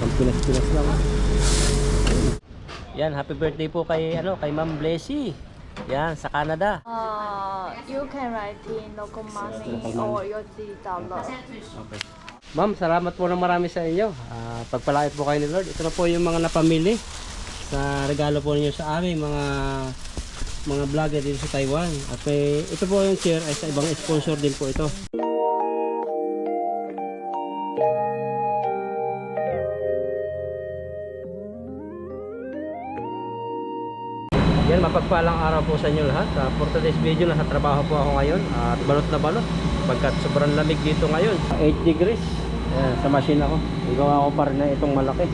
Parang pinas-pinas lang. Yan, happy birthday po kay kay Ma'am Blessy. Yan, sa Canada. You can write in local money or USD dollar. Okay. Ma'am, salamat po ng marami sa inyo. Pagpalait po kayo ni Lord. Ito na po yung mga napamili sa regalo po ninyo sa aming mga vlogger dito sa Taiwan. At ito po yung chair ay sa ibang sponsor din po ito. Yan, mapagpalang araw po sa inyo lahat. For today's video, nasa trabaho po ako ngayon at balot na balot pagkat sobrang lamig dito ngayon. 8 degrees. Yan, sa machine ako. Igawa ko pa rin na itong malaki.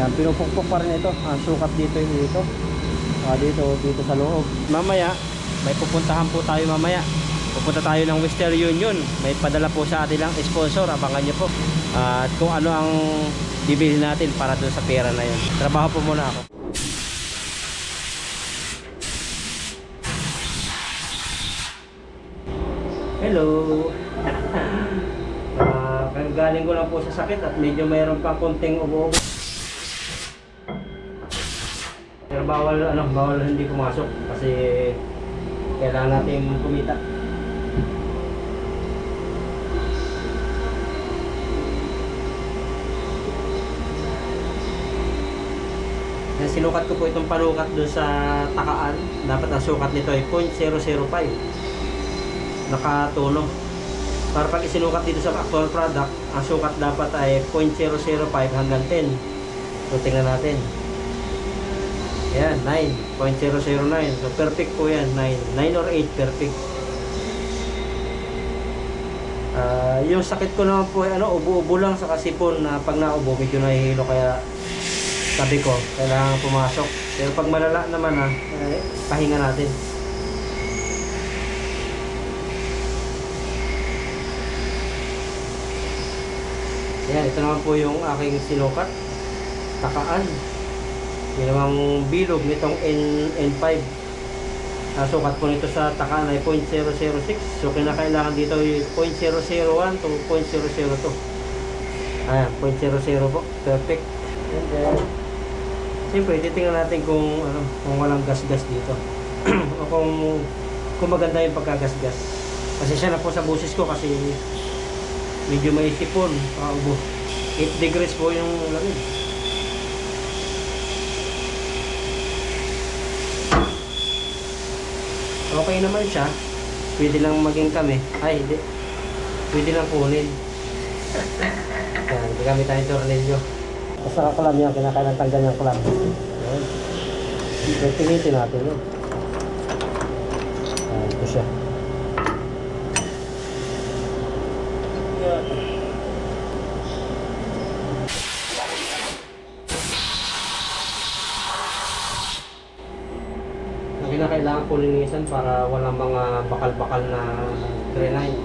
Yan, pinupukpok pa rin ito. Ang sukat dito yung dito. Dito sa loob. Mamaya, may pupuntahan po tayo mamaya. Pupunta tayo ng Western Union. May padala po sa atin lang sponsor. Abangan nyo po. At kung ano ang bibili natin para doon sa pera na yun. Trabaho po muna ako. Hello. Galing ko lang po sa sakit at medyo mayroon pa konting ubo-ubo. Pero bawal hindi pumasok kasi kailangan natin kumita. Sinukat ko po itong panukat doon sa takaan. Dapat ang sukat nito ay 0.005. Nakatulo. Para pag isinukat dito sa actual product, ang sukat dapat ay 0.005 hanggang 10. So tingnan natin. Ayan, 9.009. So perfect po yan, 9 or 8, perfect. Yung sakit ko naman po ay ubo-ubo lang sa kasipon na pag naubo medyo nahihilo, kaya sabi ko kailangan pumasok. Pero pag malala naman pahinga natin. Ayan, ito naman po yung aking sinukat. Takaan. Yung namang bilog nitong N5. Sukat po nito sa takaan ay 0.006. So kinakailangan dito yung 0.001 to 0.002. Ayan, 0.00 po. Perfect. And then, siyempre, titingnan natin kung walang gas-gas dito. O kung maganda yung pagkagasgas. Kasi siya na po sa busis ko kasi medyo may sipon, ubo. 8 degrees po yung lamig. Okay naman siya. Pwede lang maging kami. Ay, hindi. Pwede lang kunin. Yan, gamit tayo yung tornilyo. Basta kakulam yan, kinakailan tanggal yung kulam. Yan. Pinitin natin yun. Yan, ito siya. Kailangan po linisan para walang mga bakal-bakal na grenade.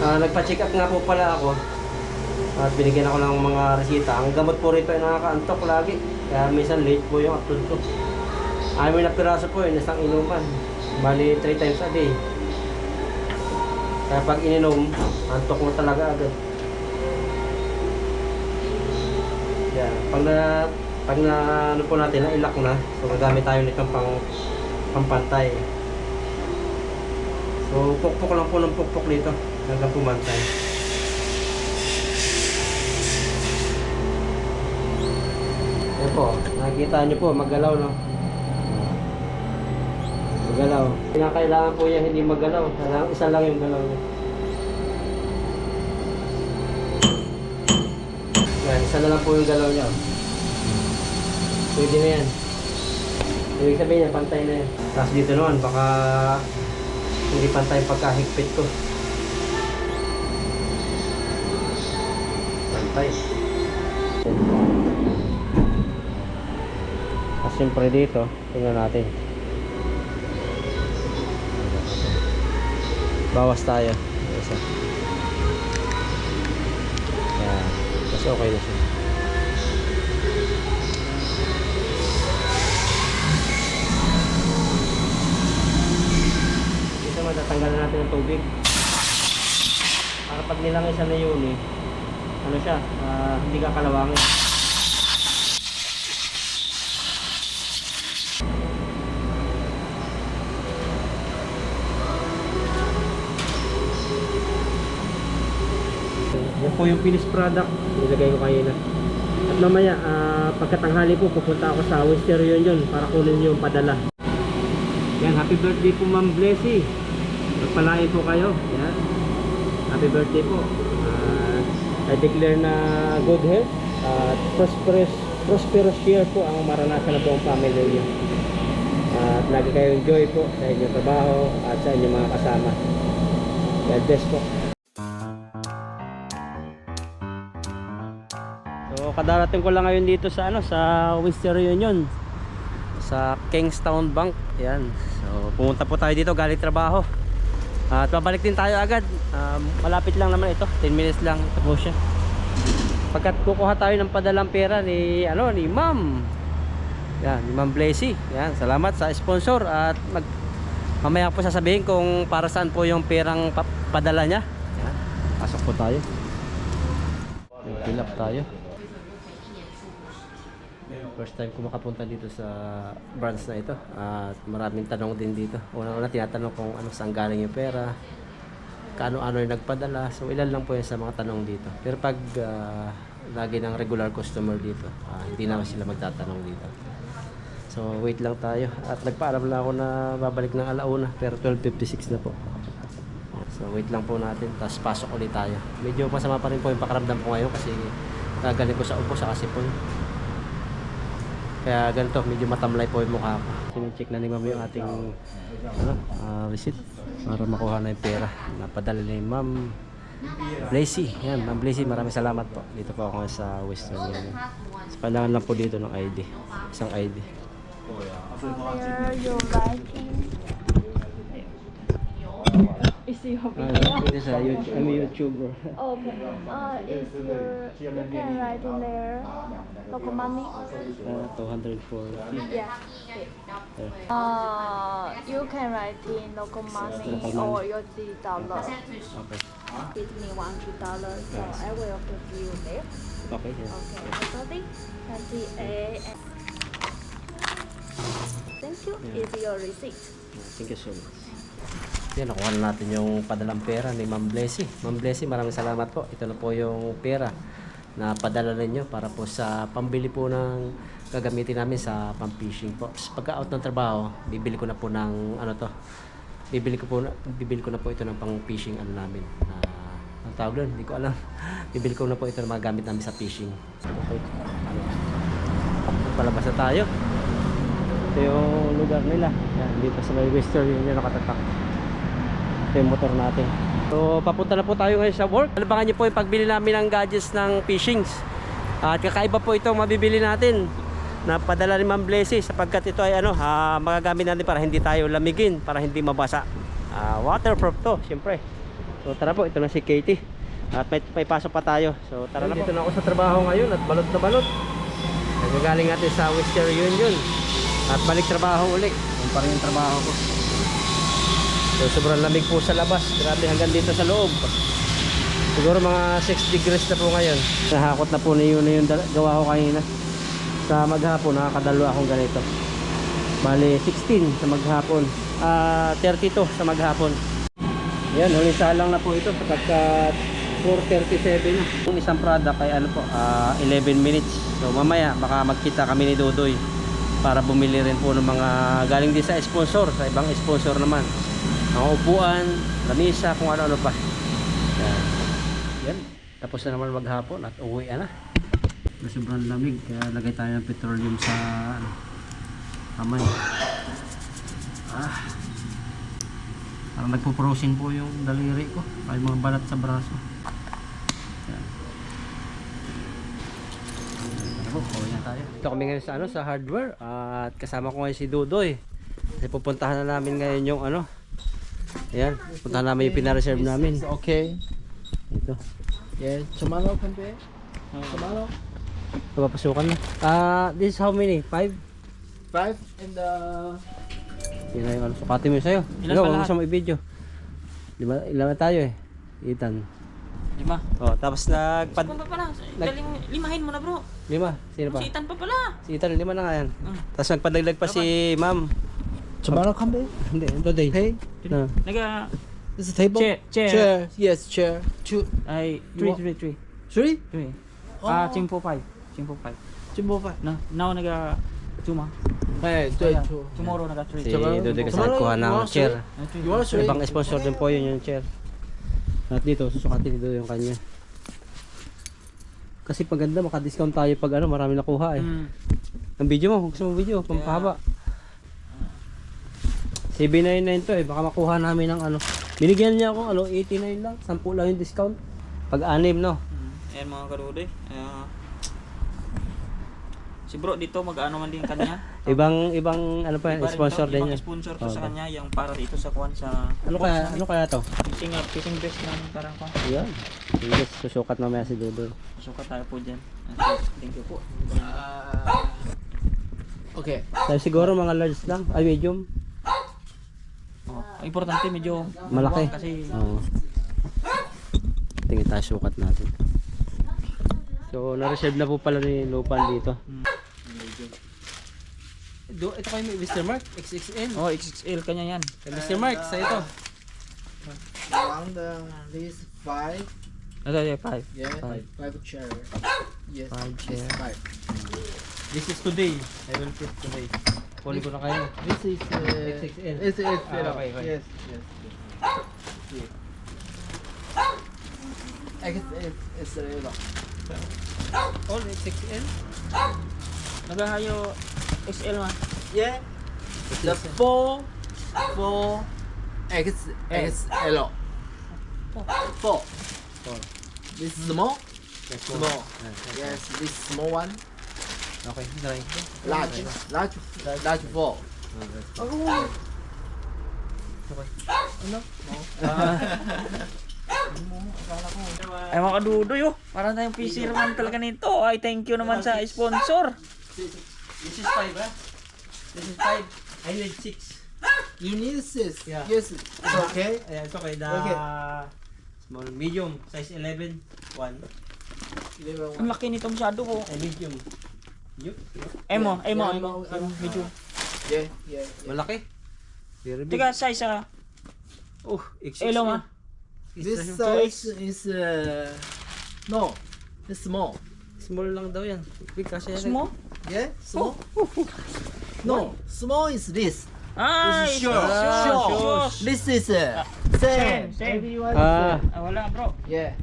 Nagpa-check up nga po pala ako at binigyan ako ng mga resita. Ang gamot po rito ay nakakaantok lagi, kaya minsan late po yung upload ko. May na piraso po yun, isang inuman, bali 3 times a day. Kaya pag ininom, antok mo talaga agad. Yan. Pag na po natin, nailak na. So gagamit tayo nitong pampantay. So pukpok lang po ng pukpok dito hanggang pumantay. Yan po, nakikita nyo po, magalaw, no? Magalaw. Kailangan po yan hindi magalaw. Isa lang yung galaw niya. Yan, isa na lang po yung galaw niya. Pwede na yan. Ibig sabihin niya, pantay na yan. Tapos dito naman, baka hindi pantay pagkahigpit ko. Pantay. Tapos siyempre dito, tingnan natin. Bawas tayo. Isa. Yan. Mas okay na siya. tatanggalan natin ng tubig. Para pag nilangisa na yun ano siya, hindi ka kalawangin. Yan po yung finished product, nilagay ko kanina. At mamaya, pagkatanghali po, pupunta ako sa Western Union para kunin yung padala. Yan, happy birthday po Ma'am Blessy. Magpalain po kayo. Yan. Happy birthday po. I declare na good health at prosperous year po ang maranasan ng buong family niyo. At lagi kayo enjoy po sa inyong trabaho at sa inyong mga kasama. God bless po. So kadarating ko lang ngayon dito sa sa Western Union sa Kingstown Bank. Yan. So pumunta po tayo dito galing trabaho. At babalik din tayo agad. Malapit lang naman ito. 10 minutes lang ito po siya. Pagkat kukuha tayo ng padalang pera ni ni Ma'am. Yan, ni Ma'am Blessy. Yan, salamat sa sponsor at mamaya po sasabihin kung para saan po yung perang padala niya. Yan. Pasok po tayo. Fill up tayo. First time ko makapunta dito sa branch na ito at maraming tanong din dito. Una-una tinatanong kung saan galing yung pera, kaano-ano yung nagpadala. So ilan lang po yan sa mga tanong dito. Pero pag lagi ng regular customer dito, hindi naman sila magtatanong dito. So wait lang tayo at nagpaalam lang ako na babalik ng alauna pero 12:56 na po. So wait lang po natin tapos pasok ulit tayo. Medyo masama pa rin po yung pakiramdam ko ngayon kasi galing ko sa upo sa kasipon. Kaya ganito, medyo matamlay po yung mukha ko. Sine-check na ni Ma'am yung ating receipt para makuha na yung pera. Napadala ni Ma'am Blessy. Yan, Ma'am Blessy, maraming salamat po. Dito po ako sa Western Union. So, kailangan lang po dito ng ID. Isang ID. Where you writing? Is your video? Ito sa YouTube. I'm a YouTuber. Okay. Is you can write in there local money? 204. Yeah. You can write in local money or USD dollar. Okay. Give me $100, so I will give you there. Okay. Yeah. Okay. 28. Thank you. Is your receipt. Thank you so much. Yan, nakuha na natin yung padalang pera ni Ma'am Blessy. Ma'am Blessy, maraming salamat po. Ito na po yung pera na padala ninyo para po sa pambili po ng gagamitin namin sa pang-fishing po. Pagka-out ng trabaho, bibili ko na po ng bibili ko na po ito ng pang-fishing namin. Ang tawag doon, hindi ko alam. Bibili ko na po ito ng mga gamit namin sa fishing. Okay. Palabas na tayo. Ito yung lugar nila. Yan, dito sa may Western Union nakatatak. Ito yung motor natin. So papunta na po tayo ngayon sa work. Alabangan nyo po yung pagbili namin ng gadgets ng fishings. At kakaiba po ito mabibili natin na padala ni Ma'am Blessy sapagkat ito ay magagamit natin para hindi tayo lamigin, para hindi mabasa. Waterproof to, syempre. So tara po, ito na si Katie. At may pasok pa tayo. So tara na po. Dito na ako sa trabaho ngayon at balot na balot. Nagagaling natin sa Western Union. At balik trabaho ulit. Yung pa rin yung trabaho ko. So sobrang lamig po sa labas. Grabe hanggang dito sa loob. Siguro mga 6 degrees na po ngayon. Nahakot na po na yun gawa ko kanina. Sa maghapon, nakakadalo akong ganito. Bali 16 sa maghapon. 32 sa maghapon. Yan, huling salang na po ito. Pagkat 4:37 na. Yung isang product ay 11 minutes. So mamaya baka magkita kami ni Dodoy para bumili rin po ng mga galing din sa sponsor, sa ibang sponsor naman. Mga upuan, lamisa, kung ano-ano pa. Yan. Tapos na naman maghapon at uwi na. Sobrang lamig kaya lagay tayo ng petroleum sa kamay. Parang nagpo-frozen po yung daliri ko. Ay mga balat sa braso. Yan. Uwi na tayo. Ito kami ngayon sa hardware at kasama ko ngayon si Dudoy. Kasi pupuntahan na namin ngayon yung ayan, puntahan namin yung pinareserve namin. Okay. Ito. Yeah, tomorrow can be. Tomorrow. Papasukan na. This is how many? 5? 5 and Yun na yung sukatin mo yung sa'yo. Ilan Ikaw, pa huwag lahat? mo sa mga i-video. Ilan na tayo eh? Ethan. 5. Oh, tapos Kung pa pala, limahin mo na bro. 5. Sino pa? Si Ethan pa pala. Si Ethan, 5 na nga yan. Tapos nagpadagdag pa si ma'am. Tomorrow come back. Hindi, today. Hey, Ah. Naga, this is table. chair. Yes, chair. 2, Ay, 3. 3. 3. Oh. 5. 5. Jumbo 5. Na, now naga 2 ma. Hey, 2, 2. Tomorrow naga 3. Si Dode kasi nagkuha ng chair. You want 3? Ibang sponsor din po yun yung chair. At dito, susukatin dito yung kanya. Kasi pag ganda, maka-discount tayo pag ano, marami nakuha eh. Ang video mo, kung gusto mo video, pampahaba. CB99 to eh, baka makuha namin ng ano. Binigyan niya ako, 89 lang, 10 lang yung discount. Pag 6, no? Ayan mga karude. Si bro dito mag-ano man din kanya. Ibang ano pa yan, Iba rin sponsor to, din ibang yan. sponsor to sa Okay. kanya yung para dito sa kuan sa Ano kaya to? fishing vest ng parang kuan. Yan. Yes, susukat mamaya si Dodo. Sukat tayo po diyan. Thank you po. Okay. Dahil siguro mga large lang, ay medium. Ang importante medyo Malaki. kasi Oo. Tingin tayo sukat natin. So, na-reserve na po pala ni Lupan dito. Ito kayo may Mr. Mark, XXL. oh XXL kanya yan. Mr. Mark, sa ito. Around this 5. Ito yung 5. Yeah, Five. 5 chair. Yes, 5 chair. 5. This is today. I will fit today. Kunin ko na kayo. This is XXL. XXL. Okay. Yes, yes. XXL. All XXL? Nagahayo XL ma. Yeah. The 4 XXL. 4. This is small. Small. Yes, this small one. Okay, try. Large 4. Ay mga kadudoy oh. Parang tayong fisherman talaga nito. Ay thank you naman sa sponsor. This is 5, ha? This is 5. I need 6. You need 6. Yeah. Yes, it's okay. Ayan, it's okay. Okay. Small, medium, size 11, 1. Ang laki nito masyado ko. Ay, medium. Yup. Emo. Medyo. Yeah. Malaki. Very big. Tiga size Oh, XXL. Elo ma. This size is no, it's small. Small lang daw yan. Big kasi yan. Small? Yeah, small. No, small is this. Ay, This is short. short. This is same. Everyone is Ah. Wala bro. yeah.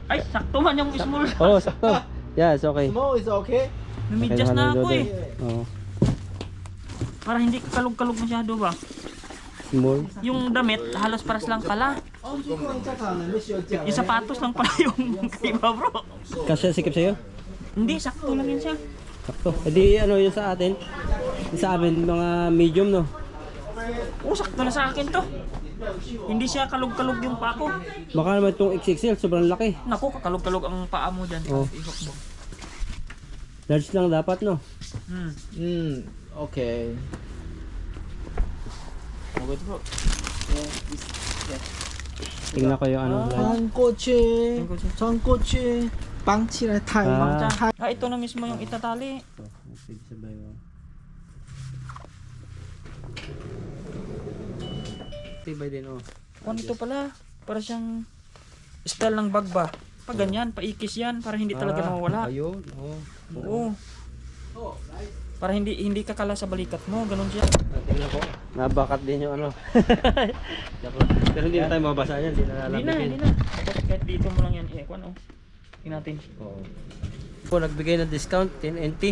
Ay, sakto man yung small. Oh, sakto. Yeah, it's okay. Small is okay. Namidjas na ako eh. Oh, Para hindi kalug-kalug masyado ba? small. Yung damit, halos paras lang pala. Yung sapatos lang pala yung iba bro. Kasi sikip sa'yo? Hindi, sakto lang yun siya. Sakto. E di ano yun sa atin? Yung sa amin, mga medium, no? Oh, sakto na sa akin to. Hindi siya kalug-kalug yung paa ko. Baka naman itong XXL, sobrang laki. Naku, kakalug-kalug ang paa mo dyan. Oh. Ihok mo. Large lang dapat, no? Okay. Okay bro. Tingnan ko yung ano. large. 장꼬치, 빵치라 타이. Ah. Ito na mismo yung itatali. Oh, sige, sabay mo. Tibay din, oh. Kung ito pala, para siyang style ng bag ba? Pag ganyan, paikis yan, para hindi talaga nawawala. Ayun, oh. Oo. Para hindi kakala sa balikat mo, ganun siya. Tingnan ko. Nabakat din yung ano. Pero hindi na tayo mabasa yan, hindi na lalamitin. Hindi na. Kahit dito mo lang yan, kung ano. Tingnan natin. Oo. Po, nagbigay ng discount, 10 NT.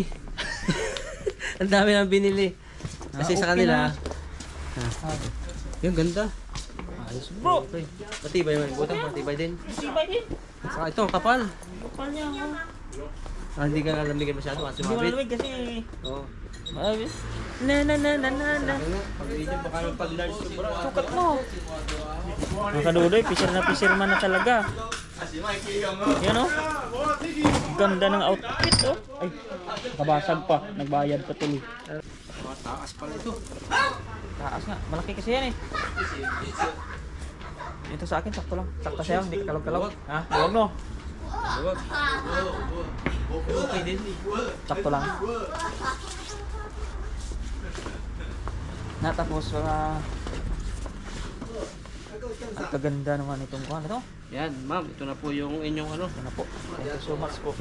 Ang dami nang binili. Kasi sa okay kanila, na. yung ganda. Ayos Bro! Okay. Matibay man, butang matibay din. Sibay din. Saka ito, kapal. Bukal niya ako. Hindi ka lalamigan masyado kasi Hindi mo mabit. lalamig kasi. Oo. Marami. Na. Pag video, baka yung pag-large sobra. Sukat mo. Mga kadudoy, fisherman na talaga. Yan o. Ganda ng outfit oh. Ay, nakabasag pa. Nagbayad pa tuloy. Taas pala ito. Taas nga. Malaki kasi yan eh. Ito sa akin, sakto lang. Sakto sa'yo, hindi ka kalog-kalog. Ha? Huwag no. Okay din. Sakto lang. Natapos, ang kaganda naman itong kuhan. Ito. Yan, ma'am, ito na po yung inyong ano. Yan na po. Thank you so much po.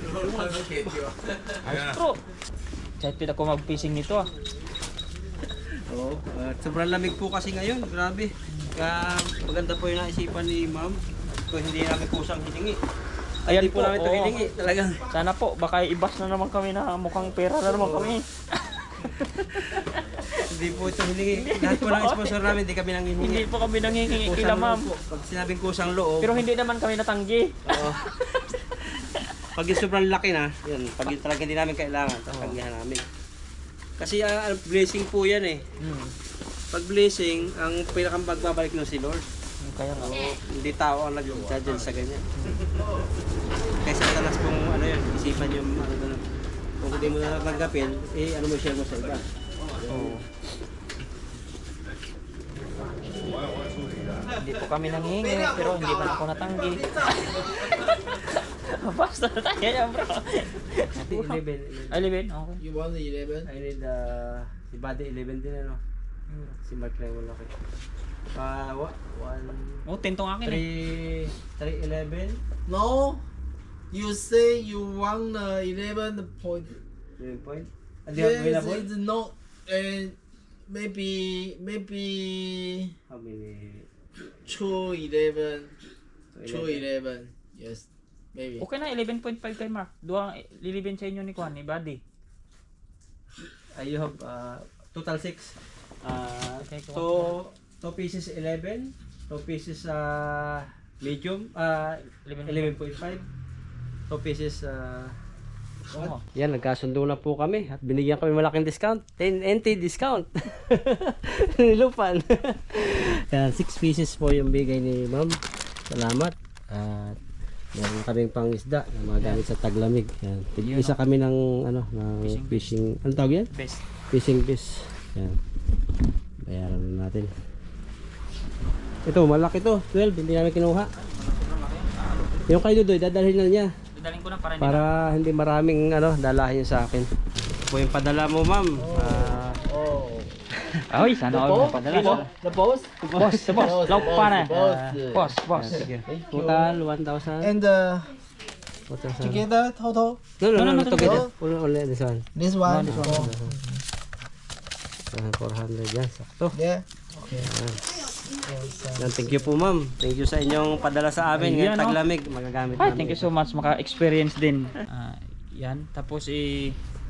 Ayos bro. Excited ako mag-fishing nito ah. Oo, sobrang lamig po kasi ngayon, grabe. Kaya maganda po yung naisipan ni ma'am. Kung hindi namin kusang hiningi. Ayan Hindi po namin ito oo. hiningi, talagang. Sana po, baka ibas na naman kami na mukhang pera na naman kami. Hindi po ito hiningi. Lahat po ng sponsor namin, hindi kami nang hiningi. Hindi po kami nangingi Kusang kila ma'am. loob po. Pag sinabing kusang loob. Pero hindi naman kami natanggi. Oo. Pag yung sobrang laki na, yun, pag yung talagang hindi namin kailangan, tatanggihan namin. Kasi blessing po yan eh. Pag blessing, ang pinakang magbabalik ng si Lord. Kaya nga. Hindi tao ang nag-judge sa ganyan. Kaysa talas pong ano yun, isipan yung ano doon. Kung hindi mo na tanggapin, eh ano mo share mo sa iba. Oo. Hindi po kami nangingi, pero hindi man ako natanggi. Basta na tayo yan bro. Ati 11. Ay, Libin? Okay. You want the 11? I need si Buddy 11 din ano. Si Mark lang wala ko. What? 1, Oh, 10 tong akin eh. 3, 11. No. You say you want the 11 point. 11 point. Hindi available? It's not. Maybe How many? 211. 211. Yes. Maybe. Okay na, 11.5 kay Mark. Duwang lilibin sa inyo ni Kwan, ni Buddy. You have total 6. Okay, So 2 pieces 11, 2 pieces medium, 11.5, 2 pieces Oo. Yan, nagkasundo na po kami at binigyan kami malaking discount. 10 NT discount. Nilupan. Yan, 6 pieces po yung bigay ni ma'am. Salamat. At meron kaming pang isda na magamit sa taglamig. Yan. Isa kami ng ano, ng fishing. Ano tawag yan? Best. Fishing fish. Yan. Bayaran na natin. Ito, malaki to. 12, hindi namin kinuha. Yung kay Dudoy, dadalhin na niya. Dadalhin ko na para, Para hindi maraming ano, dalahin sa akin. Ito po yung padala mo, ma'am. Ay, sana ako magpadala. The boss? Boss, boss. Lauk pa na. Boss. Boss. Total 1,000. And 1,000. together total. No, no, together. Only this one. This one. This one. Oh. 400 yan, sakto. Yeah. Okay. Yan, thank you po, ma'am. Thank you sa inyong padala sa amin. Ayan, Ngayon taglamig, magagamit Hi, namin. thank you so much. Maka-experience din. Yan. Tapos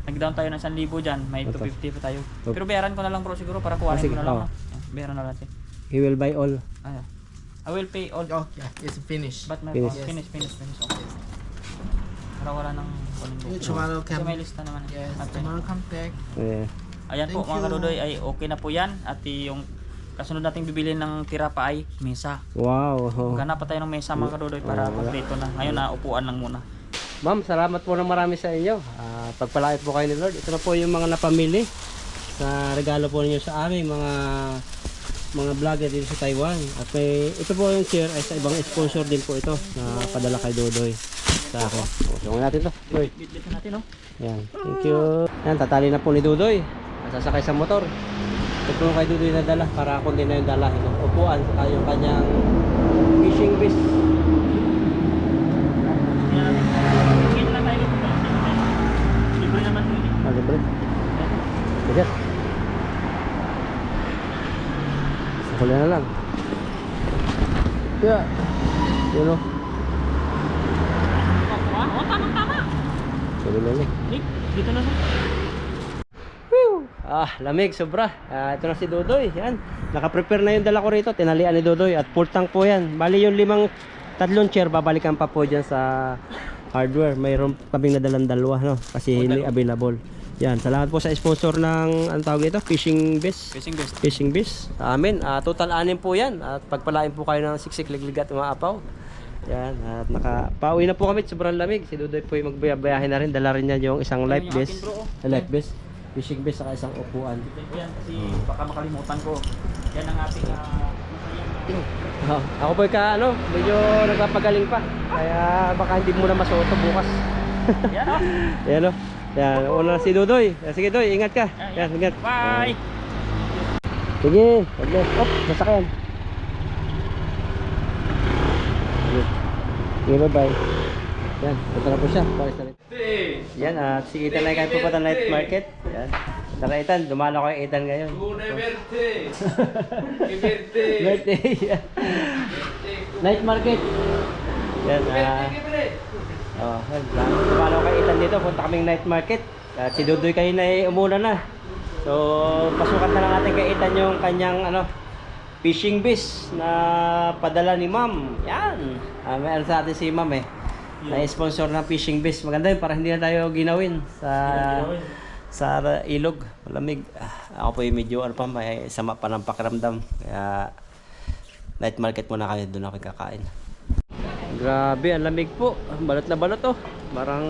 nag-down tayo ng 1,000 dyan. May 250 pa tayo. Pero bayaran ko na lang bro siguro para kuhanin sige, ko na lang. oo. Bayaran na natin. He will buy all. I will pay all. Oh, yeah. It's finished. But my Finish. finish. Okay. Para wala nang kunin You ko. tomorrow Kasi come. may lista naman. Yes. Okay. Tomorrow come back. Yeah. Ayan po Thank mga you. kadudoy ay okay na po yan. At yung kasunod nating bibili ng tira pa ay mesa. Wow. Maghanap pa tayo ng mesa mga kadudoy para kompleto na. Ngayon na upuan lang muna. Ma'am, salamat po ng marami sa inyo. Pagpalait po kayo ni Lord. Ito na po yung mga napamili sa regalo po ninyo sa amin, mga vlogger dito sa Taiwan. At ito po yung share ay sa ibang sponsor din po ito na padala kay Dodoy sa akin. So, natin to. Doy. Bit-bit natin no. Ayan, thank you. Ayan, tatali na po ni Dodoy. Sasakay sa motor. Ito po kay Dodoy na dala para kundi na yung dala. Upuan, saka yung kanyang fishing fish. Tingin lang tayo dito. Libre naman ito. Libre. Sige. Sakuli na lang. Yeah. Yun o. Oh, tama. Sakuli na lang. Nick, dito na lang. Lamig sobra. Ito na si Dodoy. Yan. Naka-prepare na yung dala ko rito. Tinalian ni Dodoy at full tank po yan. Bali yung 3 chair, babalikan pa po dyan sa hardware. Mayroon kaming nadalang dalawa, no? Kasi hindi available. Yan. Salamat po sa sponsor ng, ano tawag ito? Fishing Best. Fishing Best. Sa amin. Total 6 po yan. At pagpalain po kayo ng siksik, liglig at mga apaw. Yan. At pauwi na po kami. Sobrang lamig. Si Dodoy po yung magbayahe na rin. Dala rin niya yung isang life vest. Life vest. Fishing vest saka isang upuan. Yan kasi baka makalimutan ko. Yan ang ating Ako po medyo nagpapagaling pa. Kaya baka hindi mo na masuot to bukas. Yan o. Yan o. Yan, una si Dudoy. Sige Doy, ingat ka. Yan, ingat. Bye. Sige, wag nasakyan. Sige, bye-bye. Yan, punta na po siya. Paris na rin. Yan, at si Ethan ay kayo pupunta ng night market. Yan. Tara Ethan, dumalo ko kay Ethan ngayon. Birthday. Night market. Yan, dumalo ko kay Ethan dito. Punta kaming night market. At si Dudoy kayo na umuna na. So, pasukat na lang natin kay Ethan yung kanyang fishing bis na padala ni Ma'am. Yan. Mayroon sa atin si Ma'am na-sponsor ng fishing bis. Maganda yun para hindi na tayo ginawin sa ilog. Malamig. Ako po yung medyo may sama pa ng pakiramdam. Kaya night market muna kami. Doon ako kakain. Grabe, ang lamig po. Balot na balot oh. Parang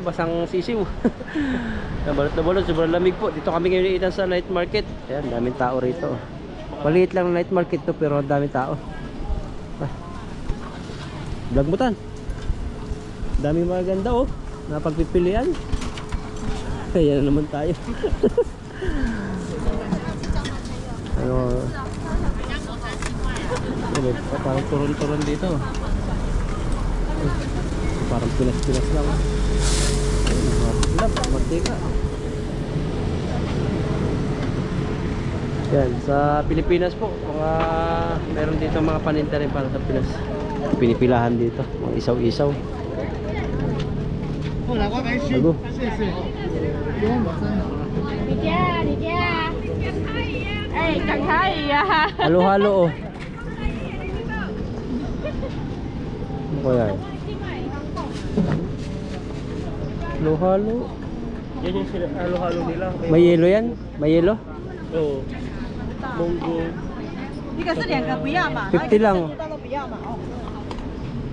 basang sisiw. Balot na balot, sobrang lamig po. Dito kami ngayon iitan sa night market. Ayan, daming tao rito. Maliit lang night market to pero daming tao. Vlog mo tan. Daming maganda oh. Napagpipilian. Kaya na naman tayo. Parang turon-turon dito. Parang pinas-pinas lang. Mantika. Yan, sa Pilipinas po, mga meron dito mga paninda rin para sa Pinas. Pinipilahan dito, mga isaw-isaw. Bago. 你爹，你爹，哎，赶快呀！ Halo-halo oh. Ano kaya? Halo-halo. Yan yung halo-halo nila. May yelo yan? May yelo? Oo. Munggo. 一个是两个不要嘛， 50 lang oh. 都不要嘛，哦，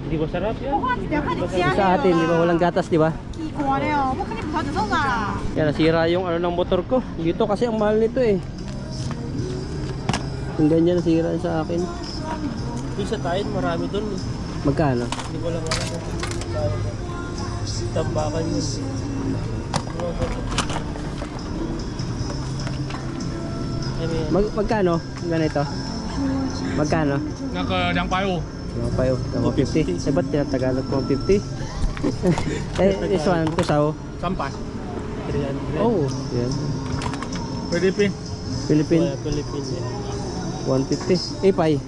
Hindi ba sarap yan? 两块你加 Sa atin, di ba walang gatas, di ba? 一锅的哦，我肯定不好吃肉啦。 Yan, nasira yung ng motor ko. Dito kasi ang mahal nito eh. Yung ganyan nasira sa akin. Yung sa tayo, marami doon. Magkano? Hindi ko lang alam kung tambakan yun. Magkano? Ganito? Magkano? Naka 250. Yung pa yun, 150. Eh, ba't tinatagalog ko 150? This one, kusaw. 300. Oh, yan. Philippine. Philippine, Philippines yan. 150. Ipay,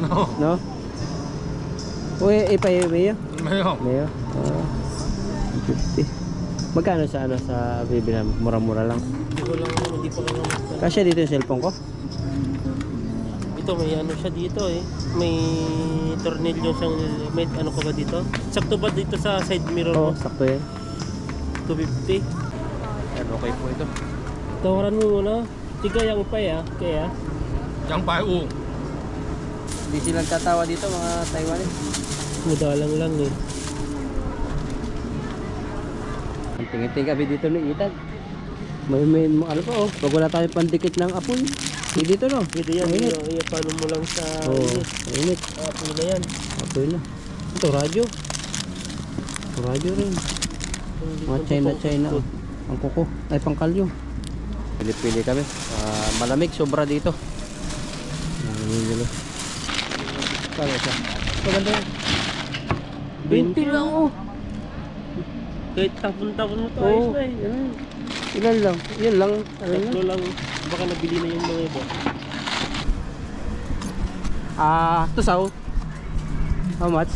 No. no? Uy, ipay, mayo? Mayo. Mayo? 150. Magkano sa sa bibilan? Mura-mura lang. Hindi ko lang, hindi pa lang naman. Kasi dito yung cellphone ko. Ito, may ano siya dito eh. May tornilyo siyang, may ano ka ba dito? Sakto ba dito sa side mirror Oo, mo? sakto yan. 250. Yan, okay po ito. Tawaran mo muna. Tiga yung upay kaya. 250. Hindi silang tatawa dito mga Taiwanese. Mudalang lang eh. Ang tingin-tingin kami dito ni Ethan. May ano pa oh, pag wala tayong pandikit ng apoy. Hindi dito no. Pwede yan, Mainit. paano mo lang sa Oo, mainit. apoy na yan. Apoy na. Ito, radyo. Radyo rin. Mga China oh. Ang kuko. Ay, pangkalyo. Pili-pili kami. Malamig, sobra dito. Paano siya? Maganda yan. 20 lang oh. Kahit tapon-tapon mo to, Oo, ayos na eh. yan. Ilan lang? Yan lang. Ano lang? Tatlo lang. Baka nabili na yung mga iba. Tusaw. How much?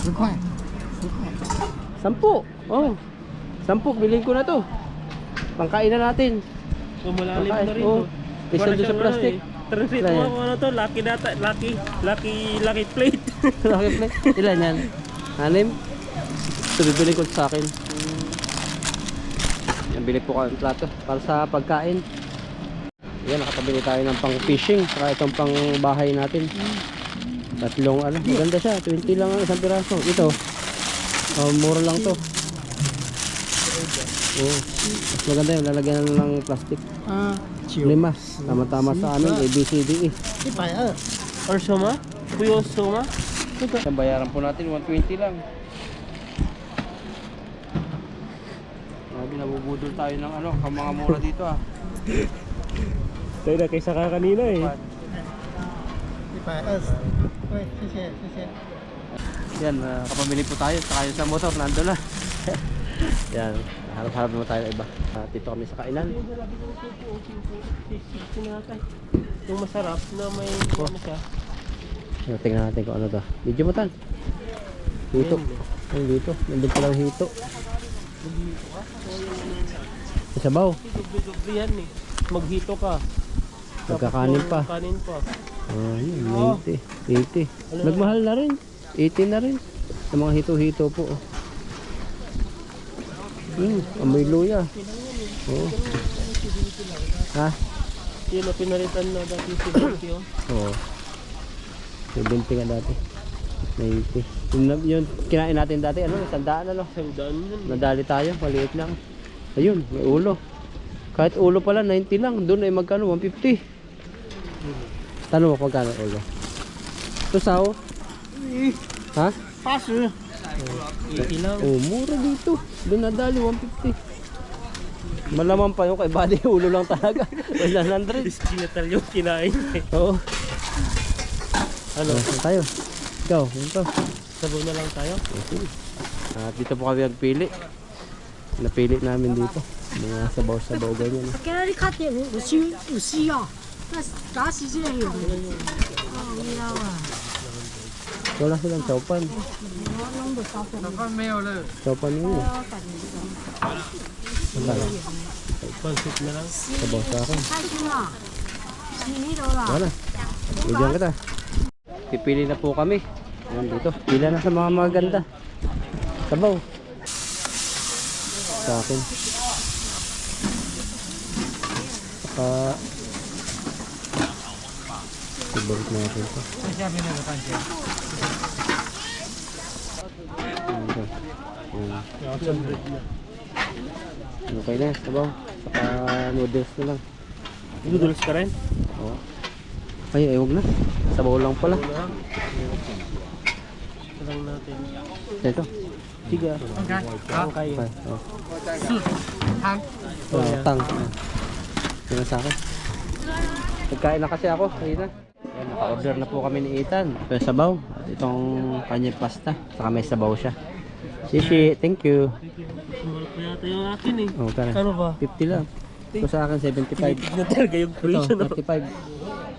10块。 10. Oh. 10, bilhin ko na to. Pangkain na natin. So malalim na rin. Oh. no? Isa Wala doon sa siyang plastic. ano eh. Transit Wala mo yan. kung ano to, lucky data, lucky plate. Bakit na? Ilan yan? 6? Ito bibili ko sa akin. Yan, bili po kayo ng plato para sa pagkain. Yan, nakapabili tayo ng pang fishing. Saka itong pang bahay natin. Tatlong ano, maganda siya. 20 lang ang isang piraso. Ito, mura lang to. Oh, mas maganda yun, lalagyan ng plastic. 5. Tama-tama sa amin, ABCDE. 二什么？不用收吗？ Ang bayaran po natin, 120 lang. Grabe, nabubudol tayo ng ano, mga mura dito ah. Tayo na kaysa ka kanina eh. 120. Yan, kapamili po tayo. Saka sa motor, nandun na. Yan, harap-harap naman tayo ng iba. Dito kami sa kainan. Yung masarap na may ano siya. Tingnan natin kung ano to. Video mo tan. Hito. Ay, dito. Nandun palang hito. May sabaw. Dugli yan eh. Maghito ka. Magkakanin pa. Kanin pa. Ayun, 80. 80. Nagmahal na rin. 80 na rin. Sa mga hito-hito po. Amoy luya. Oo. Ha? Yun na pinalitan na dati si Dati oh. Oo. 70 nga dati. 90. Yun kinain natin dati, ano, 100 ano. Sandaan yun. Nadali tayo, maliit lang. Ayun, may ulo. Kahit ulo pala, 90 lang. Doon ay magkano, 150. Tanong mo kung magkano ulo. Ito sao? Ha? 80。 80 lang. Oh, mura dito. Doon nadali, 150. Malaman pa yung kay Buddy, ulo lang talaga. 100. Iskinatal yung kinain eh. Oo. Ano? Saan tayo? Ikaw, ito. Sabaw na lang tayo. Okay. At dito po kami nagpili. Napili namin dito. Mga sabaw-sabaw ganyan. 给他看点有需要，那炸死这样有的，哦，你知道吗？ Wala silang chowpan. 没有了。 Chowpan yun eh. Wala lang. Pansit na lang. Sabaw sa akin. 太凶了，洗那头了。 Wala. Bigyan kita. Pipili na po kami. Ayan dito. Pila na sa mga maganda. Sabaw. Sa akin. Saka favorite natin ito. Okay na, sabaw. Saka noodles na lang. Noodles ka rin? Oo. Ay, huwag na. Sabaw lang pala. Ito lang natin. Ito. Tiga. Okay. Ang kaya. Okay. Oh. 汤。 Tang. Yan sa akin. Nagkain na kasi ako. Ayun na. Yan, naka-order na po kami ni Ethan. Ito yung sabaw. At itong kanyang pasta. Saka may sabaw siya. Shishi, thank you. Sumalap na yata yung akin eh. Oh, kaya. Ano ba? 50 lang. Ito sa akin 75. Na talaga yung Ito, presyo no? 35.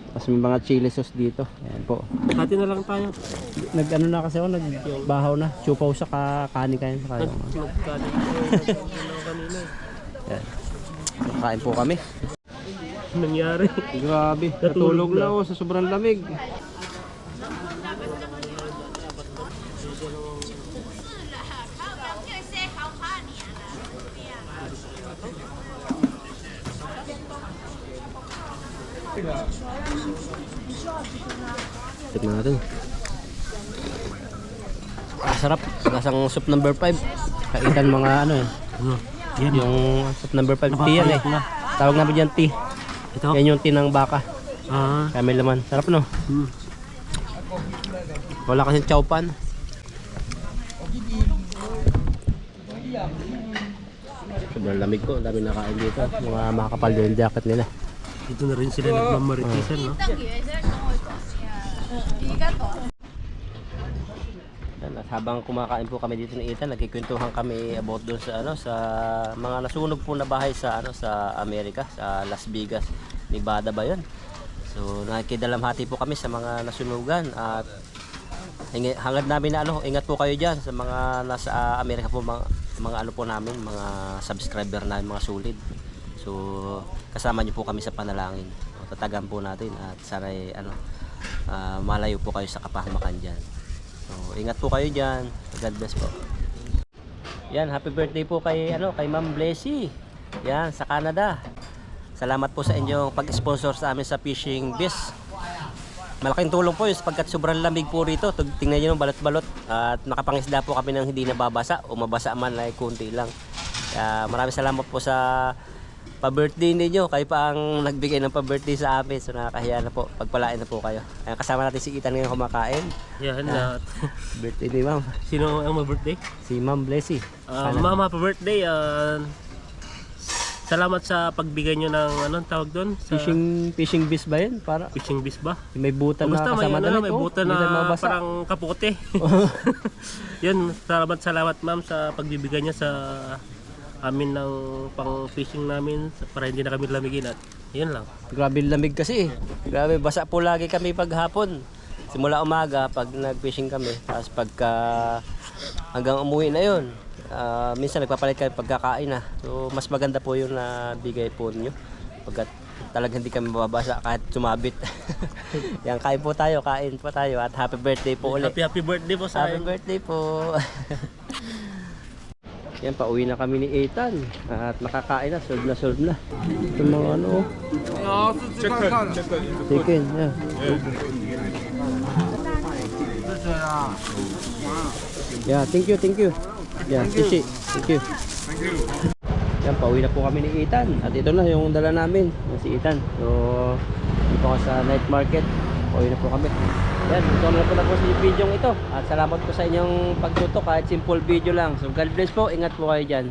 Tapos may mga chili sauce dito. Ayan po. Hati na lang tayo. Nag-ano na kasi ako, nagbahaw na. Chupaw sa kanin kain. Saka yung, Nagkanin ko kanina. yan. Kain po kami. Nangyari. Grabe, natulog na ako sa sobrang lamig. Tignan natin. Sarap. Lasang soup number 5. Kaitan mga ano eh. Yan. Yung soup number 5 tea yan eh. Tawag namin dyan tea. Ito? Yan yung tea ng baka. Ah. Kaya may laman. Sarap no? Wala kasing chowpan. Sobrang lamig ko. Dami nakain dito. Mga makakapal din yung jacket nila. Dito na rin sila nagmamaritisan no? Yan, at habang kumakain po kami dito ni Ethan, nagkikwentuhan kami about doon sa ano sa mga nasunog po na bahay sa ano sa Amerika, sa Las Vegas, Nevada ba 'yon? So nakikidalamhati po kami sa mga nasunugan at hangad namin na ano, ingat po kayo diyan sa mga nasa Amerika po, mga ano po namin, mga subscriber namin, mga solid. So kasama niyo po kami sa panalangin. Tatagan po natin at sana ano malayo po kayo sa kapahamakan diyan. So, ingat po kayo diyan. God bless po. Yan, happy birthday po kay ano, kay Ma'am Blessy. Yan, sa Canada. Salamat po sa inyong pag-sponsor sa amin sa fishing biz. Malaking tulong po 'yun sapagkat sobrang lamig po rito. Tingnan niyo yung balot-balot at nakapangisda po kami ng hindi nababasa o mabasa man ay kunti lang. Kaya maraming salamat po sa pa-birthday ninyo. Kayo pa ang nagbigay ng pa-birthday sa amin. So nakakahiya na po. Pagpalain na po kayo. Ayan, kasama natin si Ethan ngayon kumakain. Yan na. Birthday ni Ma'am. Sino ang birthday? Si Ma'am Blessy. Mama, happy birthday. Salamat sa pagbigay nyo ng anong tawag doon? Sa Fishing bis ba yun? Para fishing bis ba? may buta na Basta may, kasama ano, damit. may buta na parang kaputi. Yun, salamat ma'am sa pagbibigay niya sa amin ng pang fishing namin para hindi na kami lamigin at yun lang. Grabe lamig kasi. Grabe, basa po lagi kami paghapon. Simula umaga pag nag-fishing kami. Tapos pagka hanggang umuwi na yun. Minsan nagpapalit kami pagkakain na. So mas maganda po yung nabigay po niyo. Pagkat talagang hindi kami mababasa kahit sumabit. Yan, kain po tayo at happy birthday po ulit. Happy birthday po sa Happy birthday po. Yan, pauwi na kami ni Ethan at makakain na, solve na. Ito mga ano, chicken, yeah. Yeah, thank you. Yeah, sushi, thank you. Yan, pauwi na po kami ni Ethan at ito na yung dala namin, yung si Ethan. So, dito ka sa night market, pauwi na po kami. Yan, ito na po yung video ito at salamat po sa inyong pagtutok kahit simple video lang. So, God bless po, ingat po kayo dyan.